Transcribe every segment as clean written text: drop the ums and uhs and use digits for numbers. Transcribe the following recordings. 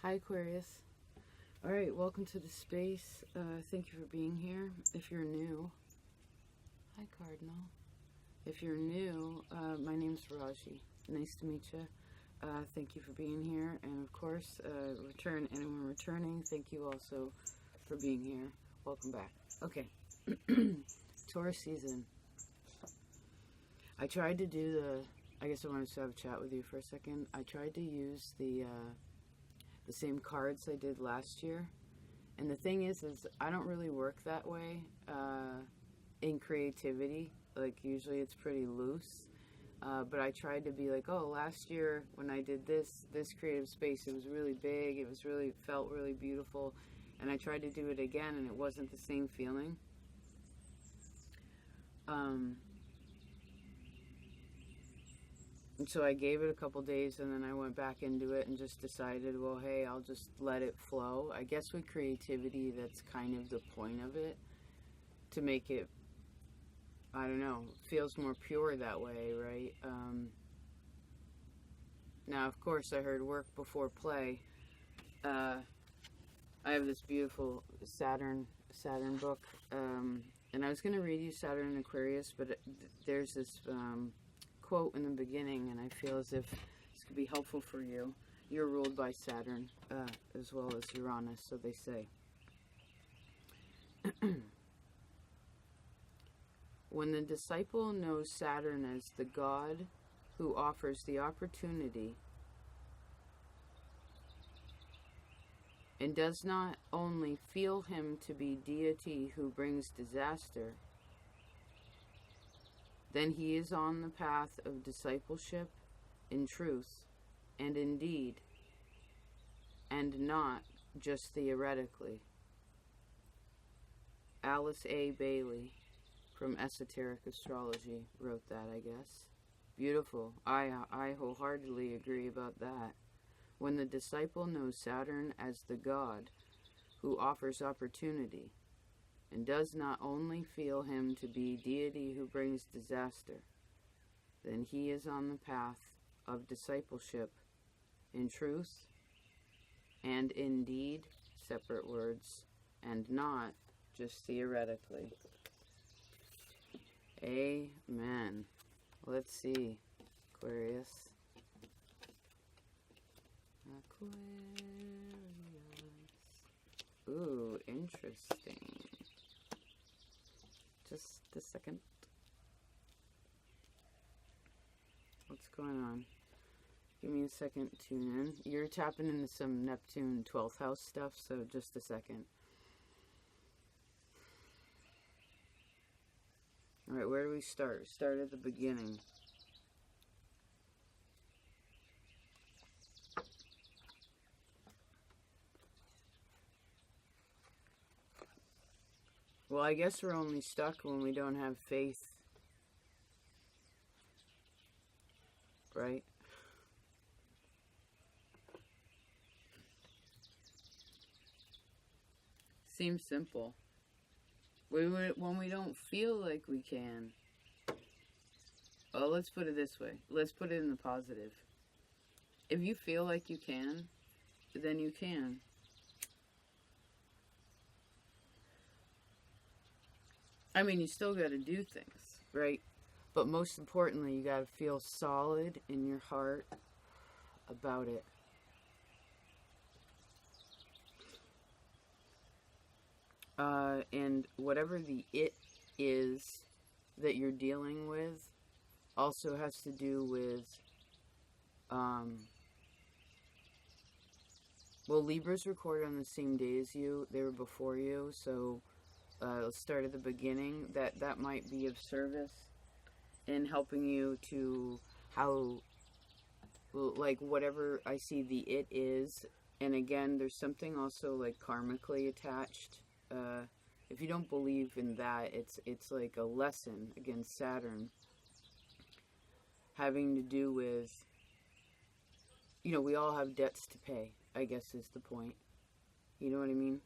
Hi, Aquarius. All right, welcome to the space. Thank you for being here. If you're new, hi, Cardinal. If you're new, my name's Raaji. Nice to meet you. Thank you for being here. And of course, anyone returning, thank you also for being here. Welcome back. Okay, Taurus season. I tried to do I guess I wanted to have a chat with you for a second. I tried to use the same cards I did last year. And the thing is I don't really work that way in creativity. Like, usually it's pretty loose. But I tried to be like, oh, last year when I did this creative space, it was really big. It felt really beautiful. And I tried to do it again, and it wasn't the same feeling. And so I gave it a couple days, and then I went back into it and just decided, well, hey, I'll just let it flow. I guess with creativity, that's kind of the point of it, to make it, I don't know, feels more pure that way, right? Now, of course, I heard work before play. I have this beautiful Saturn book, and I was going to read you Saturn and Aquarius, but there's this quote in the beginning, and I feel as if this could be helpful for you. You're ruled by Saturn as well as Uranus, so they say. When the disciple knows Saturn as the god who offers the opportunity and does not only feel him to be deity who brings disaster, then he is on the path of discipleship in truth and in deed, and not just theoretically. Alice A. Bailey from Esoteric Astrology wrote that, I guess. Beautiful. I wholeheartedly agree about that. When the disciple knows Saturn as the god who offers opportunity, and does not only feel him to be deity who brings disaster, then he is on the path of discipleship in truth and in deed, separate words, and not just theoretically. Amen. Let's see, Aquarius. Ooh, interesting. Just a second. What's going on? Give me a second to tune in. You're tapping into some Neptune 12th house stuff, so just a second. Alright, where do we start? Start at the beginning. Well, I guess we're only stuck when we don't have faith. Right? Seems simple. When we don't feel like we can. Oh, let's put it this way. Let's put it in the positive. If you feel like you can, then you can. I mean, you still got to do things, right? But most importantly, you got to feel solid in your heart about it. And whatever the it is that you're dealing with also has to do with, well, Libras record on the same day as you. They were before you, so let's start at the beginning. That might be of service in helping you to like, whatever I see the it is. And again, there's something also like karmically attached. If you don't believe in that, it's like a lesson against Saturn, having to do with, you know, we all have debts to pay, I guess is the point. You know what I mean?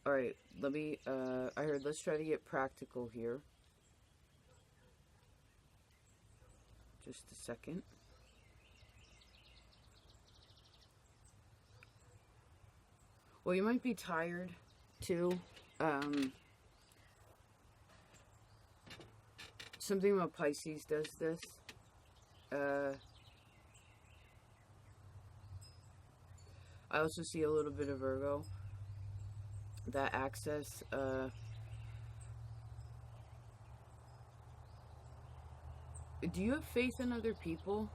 Alright, I heard let's try to get practical here. Just a second. Well, you might be tired too. Something about Pisces does this. I also see a little bit of Virgo. That access, do you have faith in other people?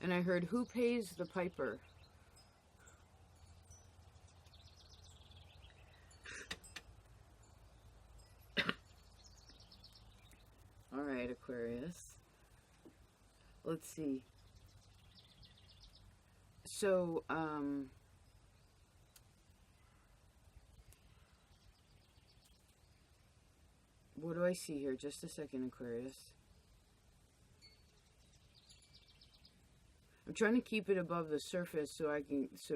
And I heard, who pays the piper? All right, Aquarius. Let's see. So, what do I see here? Just a second, Aquarius. I'm trying to keep it above the surface so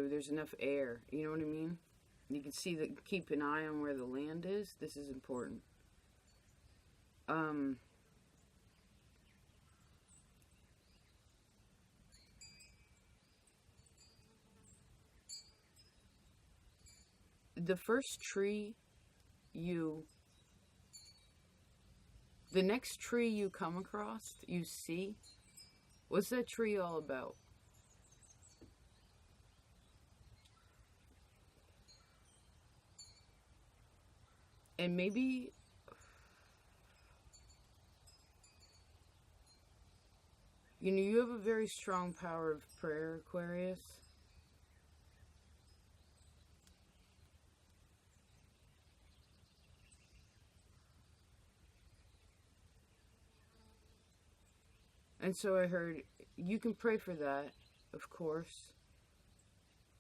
there's enough air. You know what I mean? You can see that, keep an eye on where the land is. This is important. The first tree the next tree you come across, you see, what's that tree all about? And maybe you have a very strong power of prayer, Aquarius. And so I heard, you can pray for that, of course.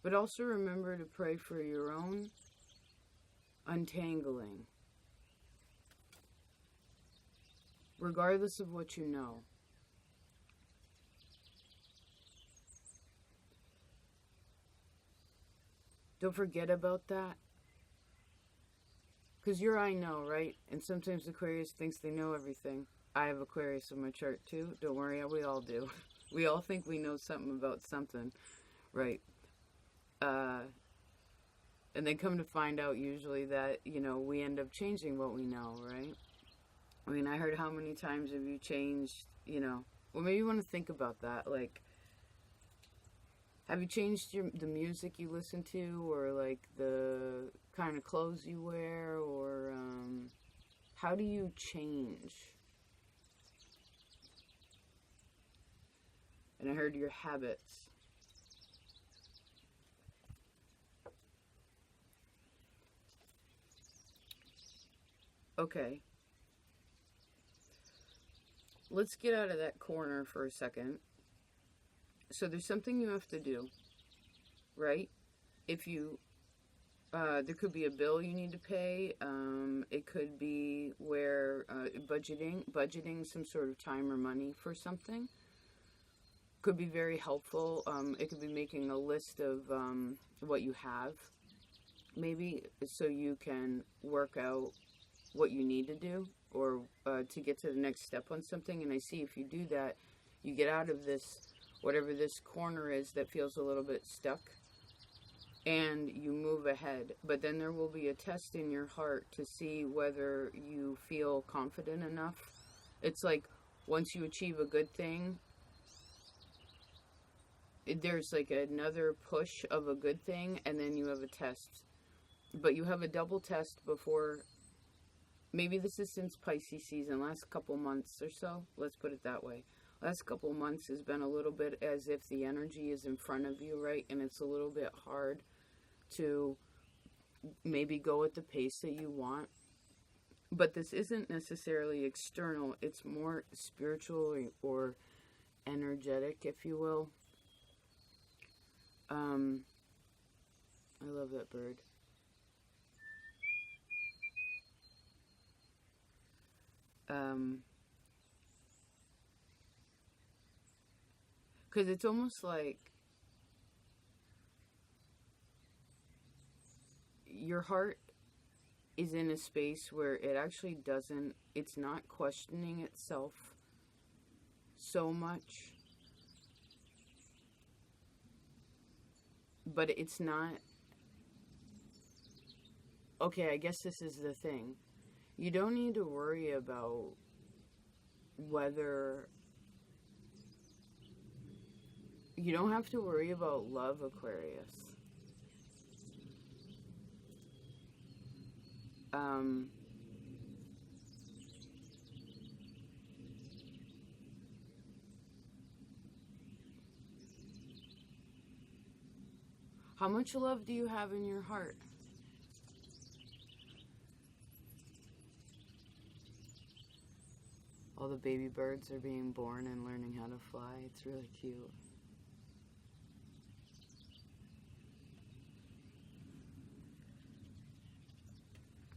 But also remember to pray for your own untangling. Regardless of what you know. Don't forget about that. Because I know, right? And sometimes Aquarius thinks they know everything. I have Aquarius in my chart too. Don't worry, we all do. We all think we know something about something, right? And then come to find out usually that, we end up changing what we know, right? I mean, I heard how many times have you changed, well, maybe you want to think about that. Like, have you changed the music you listen to, or like the kind of clothes you wear, or how do you change? And I heard your habits. Okay. Let's get out of that corner for a second. So there's something you have to do, right? If you, there could be a bill you need to pay. It could be where budgeting some sort of time or money for something. Could be very helpful. It could be making a list of what you have, maybe, so you can work out what you need to do, or to get to the next step on something. And I see if you do that, you get out of this, whatever this corner is that feels a little bit stuck, and you move ahead. But then there will be a test in your heart to see whether you feel confident enough. It's like once you achieve a good thing, there's like another push of a good thing, and then you have a test. But you have a double test before. Maybe this is since Pisces season, last couple months or so. Let's put it that way. Last couple months has been a little bit as if the energy is in front of you, right? And it's a little bit hard to maybe go at the pace that you want. But this isn't necessarily external. It's more spiritual or energetic, if you will. I love that bird. Because it's almost like your heart is in a space where it actually doesn't, it's not questioning itself so much. But it's not, okay, I guess this is the thing. You don't need to worry about whether, you don't have to worry about love, Aquarius. How much love do you have in your heart? All the baby birds are being born and learning how to fly. It's really cute.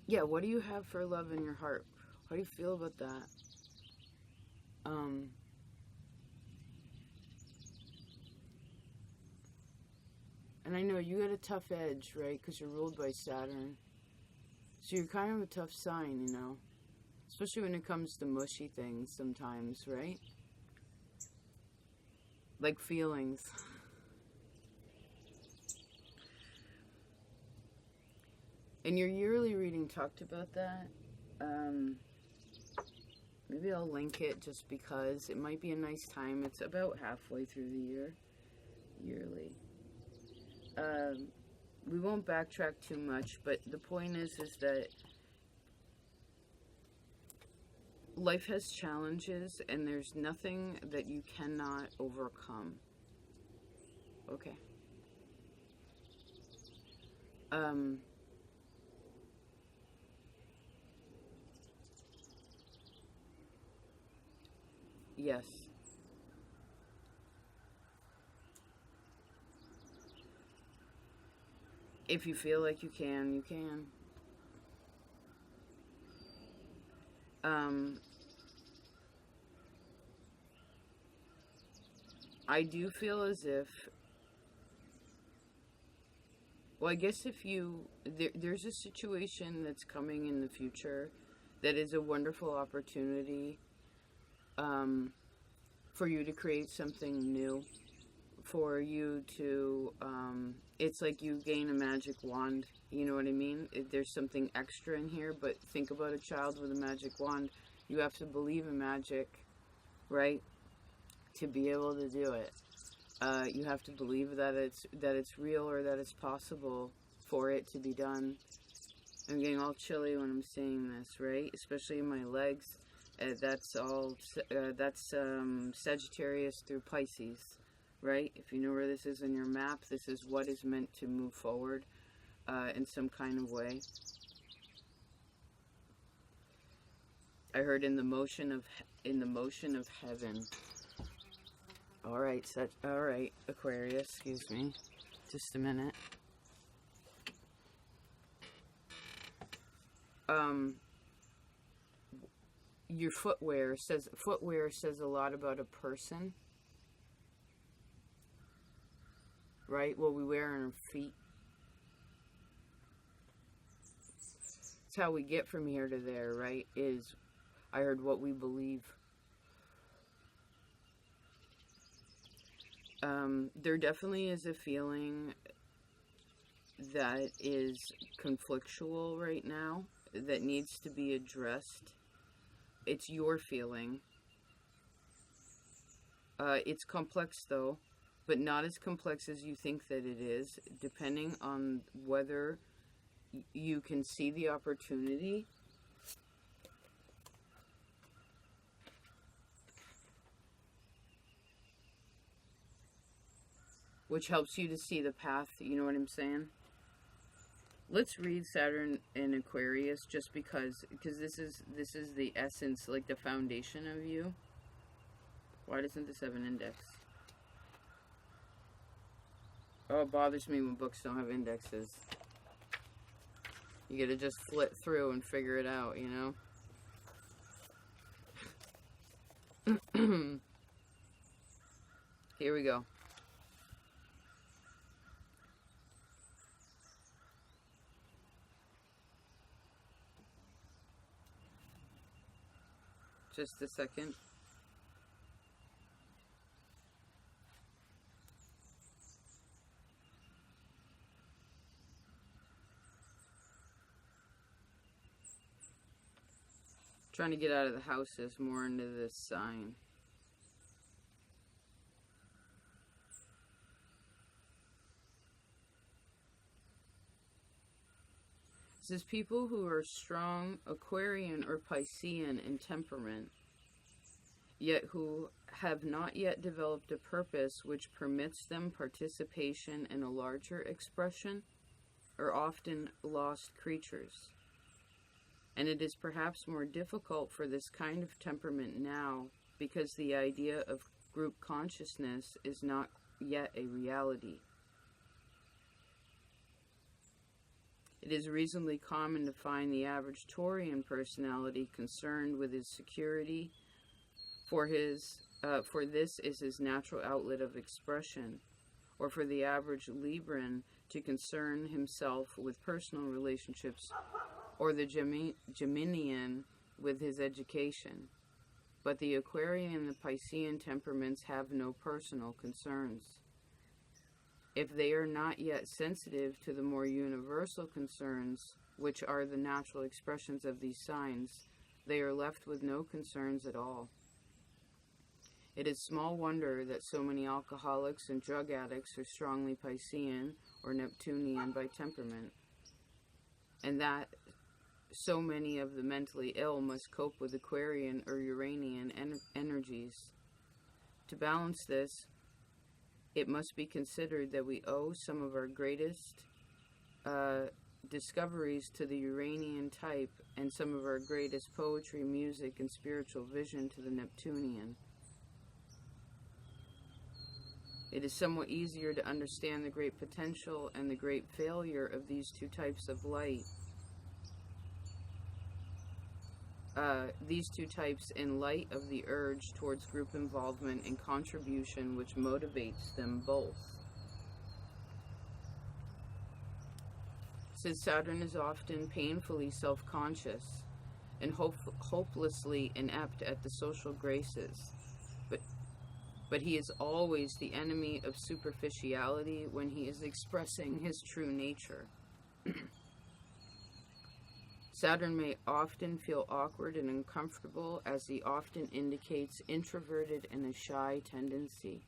Yeah, what do you have for love in your heart? How do you feel about that? And I know you got a tough edge, right? Because you're ruled by Saturn. So you're kind of a tough sign, you know? Especially when it comes to mushy things sometimes, right? Like feelings. And your yearly reading talked about that. Maybe I'll link it just because it might be a nice time. It's about halfway through the year. Yearly. We won't backtrack too much, but the point is that life has challenges and there's nothing that you cannot overcome. Okay. Yes. If you feel like you can, you can. I do feel as if, well, I guess if you, there's a situation that's coming in the future that is a wonderful opportunity for you to create something new, for you to, it's like you gain a magic wand, you know what I mean? There's something extra in here, but think about a child with a magic wand. You have to believe in magic, right, to be able to do it. You have to believe that it's real or that it's possible for it to be done. I'm getting all chilly when I'm saying this, right? Especially in my legs. That's Sagittarius through Pisces, right? If you know where this is in your map, this is what is meant to move forward in some kind of way. I heard in the motion of heaven. All right, Aquarius, excuse me. Just a minute. Your footwear says a lot about a person. Right? What we wear on our feet. It's how we get from here to there, right? Is, I heard, what we believe. There definitely is a feeling that is conflictual right now that needs to be addressed. It's your feeling. It's complex though, but not as complex as you think that it is, depending on whether you can see the opportunity. Which helps you to see the path, you know what I'm saying? Let's read Saturn in Aquarius just because this is the essence, like the foundation of you. Why doesn't this have an index? Oh, it bothers me when books don't have indexes. You gotta just flip through and figure it out, you know? Here we go. Just a second. Trying to get out of the houses, more into this sign. It says people who are strong Aquarian or Piscean in temperament, yet who have not yet developed a purpose which permits them participation in a larger expression, are often lost creatures. And it is perhaps more difficult for this kind of temperament now because the idea of group consciousness is not yet a reality. It is reasonably common to find the average Taurian personality concerned with his security, for this is his natural outlet of expression, or for the average Libran to concern himself with personal relationships, or the Geminian with his education. But the Aquarian and the Piscean temperaments have no personal concerns. If they are not yet sensitive to the more universal concerns, which are the natural expressions of these signs, they are left with no concerns at all. It is small wonder that so many alcoholics and drug addicts are strongly Piscean or Neptunian by temperament, and that so many of the mentally ill must cope with Aquarian or Uranian energies. To balance this, it must be considered that we owe some of our greatest discoveries to the Uranian type and some of our greatest poetry, music, and spiritual vision to the Neptunian. It is somewhat easier to understand the great potential and the great failure of these two types of light. These two types in light of the urge towards group involvement and contribution which motivates them both. Since Saturn is often painfully self-conscious and hopelessly inept at the social graces, but he is always the enemy of superficiality when he is expressing his true nature. Saturn may often feel awkward and uncomfortable, as he often indicates introverted and a shy tendency.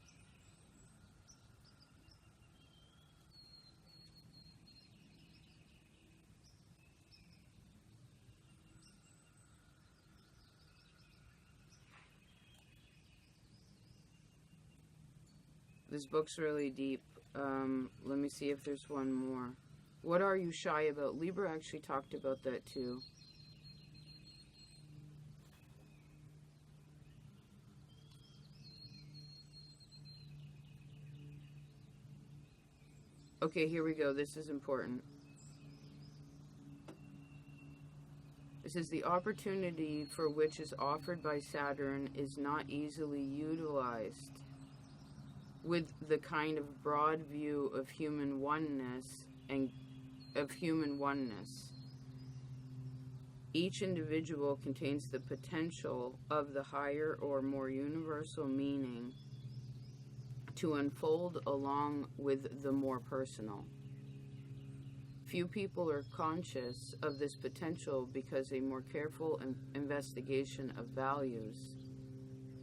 This book's really deep. Let me see if there's one more. What are you shy about? Libra actually talked about that too. Okay, here we go. This is important. This is the opportunity for which is offered by Saturn is not easily utilized with the kind of broad view of human oneness and of human oneness. Each individual contains the potential of the higher or more universal meaning to unfold along with the more personal. Few people are conscious of this potential because a more careful investigation of values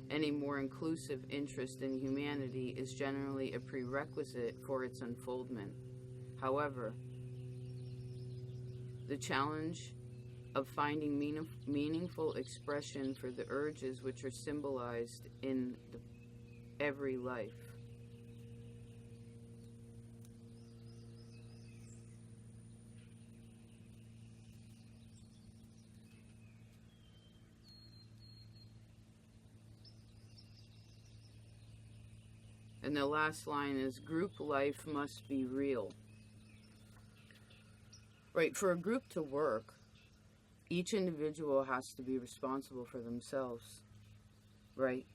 and a more inclusive interest in humanity is generally a prerequisite for its unfoldment. However, the challenge of finding meaningful expression for the urges which are symbolized in every life. And the last line is, group life must be real. Right, for a group to work, each individual has to be responsible for themselves, right?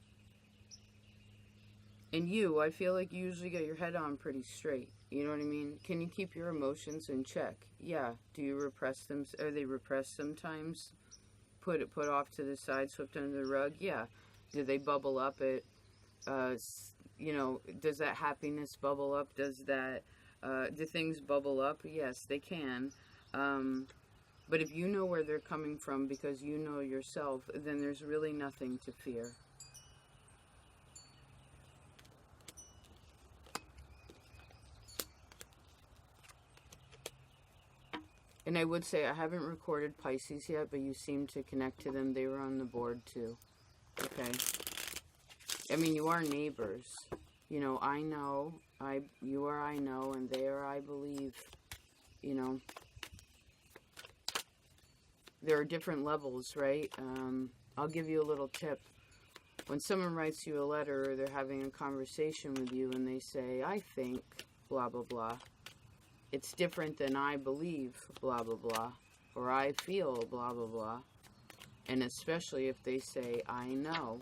And you, I feel like you usually get your head on pretty straight, you know what I mean? Can you keep your emotions in check? Yeah. Do you repress them? Are they repressed sometimes? put off to the side, swept under the rug? Yeah. Do they bubble up at, you know, does that happiness bubble up? Does that, do things bubble up? Yes, they can. But if you know where they're coming from because you know yourself, then there's really nothing to fear. And I would say I haven't recorded Pisces yet, but you seem to connect to them. They were on the board too. Okay. I mean, you are neighbors. You know, I know. You are I know, and they are I believe. You know. There are different levels, right? I'll give you a little tip. When someone writes you a letter or they're having a conversation with you and they say, I think, blah, blah, blah. It's different than I believe, blah, blah, blah, or I feel, blah, blah, blah. And especially if they say, I know.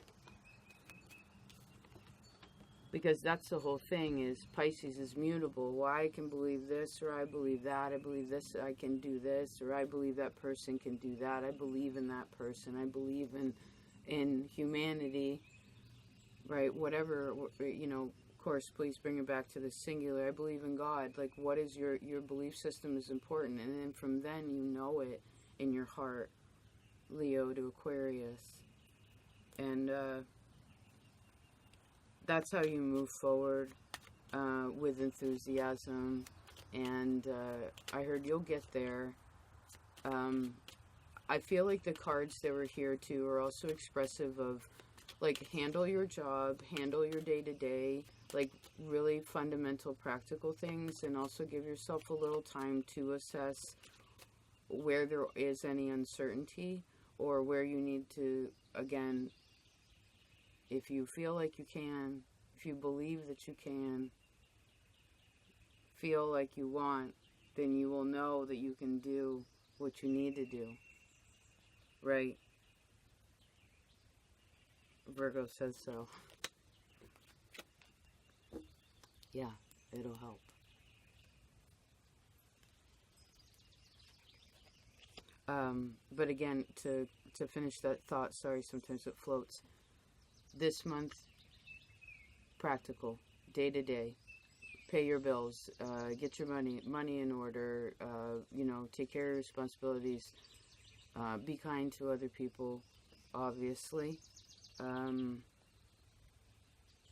Because that's the whole thing, is Pisces is mutable. Well, I can believe this, or I believe that. I believe this, I can do this, or I believe that person can do that. I believe in that person. I believe in humanity, right? Whatever, you know. Of course, please bring it back to the singular. I believe in God. Like, what is your belief system is important. And then from then, you know it in your heart. Leo to Aquarius. And that's how you move forward with enthusiasm. And I heard you'll get there. I feel like the cards that were here, too, are also expressive of, like, handle your job, handle your day-to-day, like, really fundamental practical things, and also give yourself a little time to assess where there is any uncertainty, or where you need to, again, if you feel like you can, if you believe that you can, feel like you want, then you will know that you can do what you need to do, right? Virgo says so. Yeah, it'll help. But again, to finish that thought, sorry, sometimes it floats. This month, practical, day to day. Pay your bills, get your money in order, you know, take care of your responsibilities, be kind to other people, obviously.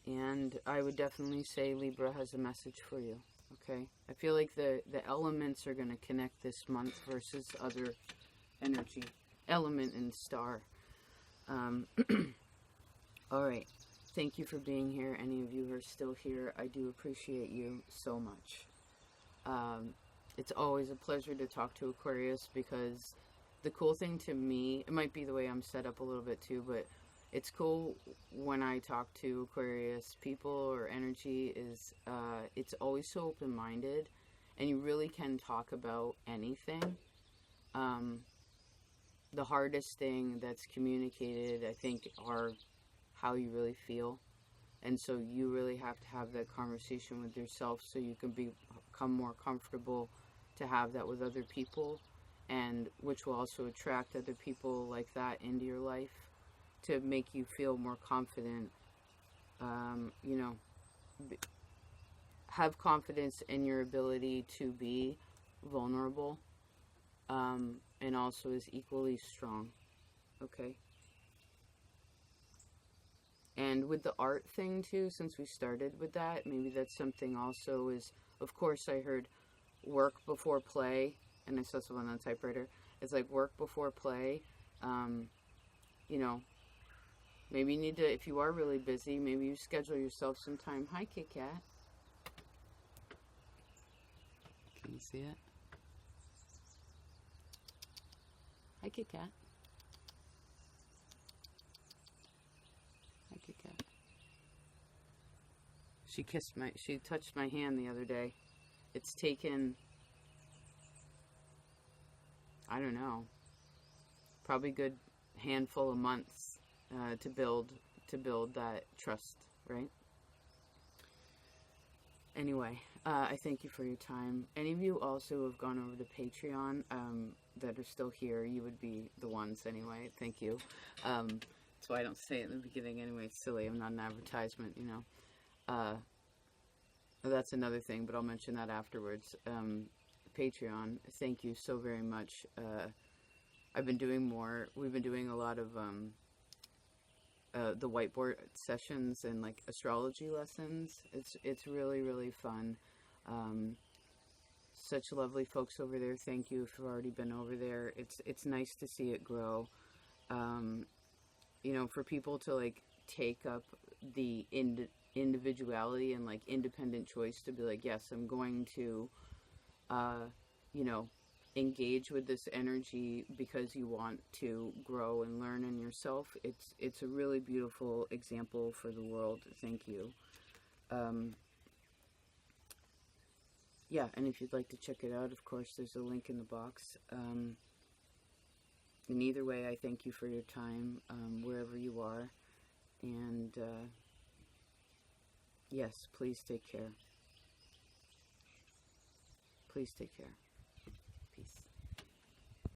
And I would definitely say Libra has a message for you, okay? I feel like the elements are going to connect this month versus other energy, element and star. All right. Thank you for being here. Any of you who are still here, I do appreciate you so much. It's always a pleasure to talk to Aquarius, because the cool thing to me, it might be the way I'm set up a little bit too, but it's cool when I talk to Aquarius people or energy, is it's always so open-minded, and you really can talk about anything. The hardest thing that's communicated, I think, are how you really feel. And so you really have to have that conversation with yourself so you can become more comfortable to have that with other people, and which will also attract other people like that into your life to make you feel more confident. You know, have confidence in your ability to be vulnerable, and also is equally strong. Okay? And with the art thing too, since we started with that, maybe that's something also is, of course I heard work before play, and I saw someone on the typewriter. It's like work before play. You know, maybe you need to, if you are really busy, maybe you schedule yourself some time. Hi, Kit Kat. Can you see it? Hi, Kit Kat. Hi, Kit Kat. She touched my hand the other day. It's taken, I don't know, probably a good handful of months to build that trust, right? Anyway, I thank you for your time. Any of you also who have gone over to Patreon that are still here, you would be the ones anyway. Thank you. That's why I don't say it in the beginning anyway. It's silly. I'm not an advertisement, you know. That's another thing, but I'll mention that afterwards. Patreon, thank you so very much. I've been doing more. We've been doing a lot of the whiteboard sessions and like astrology lessons. It's really, really fun. Such lovely folks over there. Thank you if you've already been over there. It's nice to see it grow. You know, for people to like take up the individuality and like independent choice to be like, yes, I'm going to, you know, engage with this energy because you want to grow and learn in yourself. It's a really beautiful example for the world. Thank you. Yeah, and if you'd like to check it out, of course, there's a link in the box. And either way, I thank you for your time, wherever you are. And, yes, please take care. Please take care.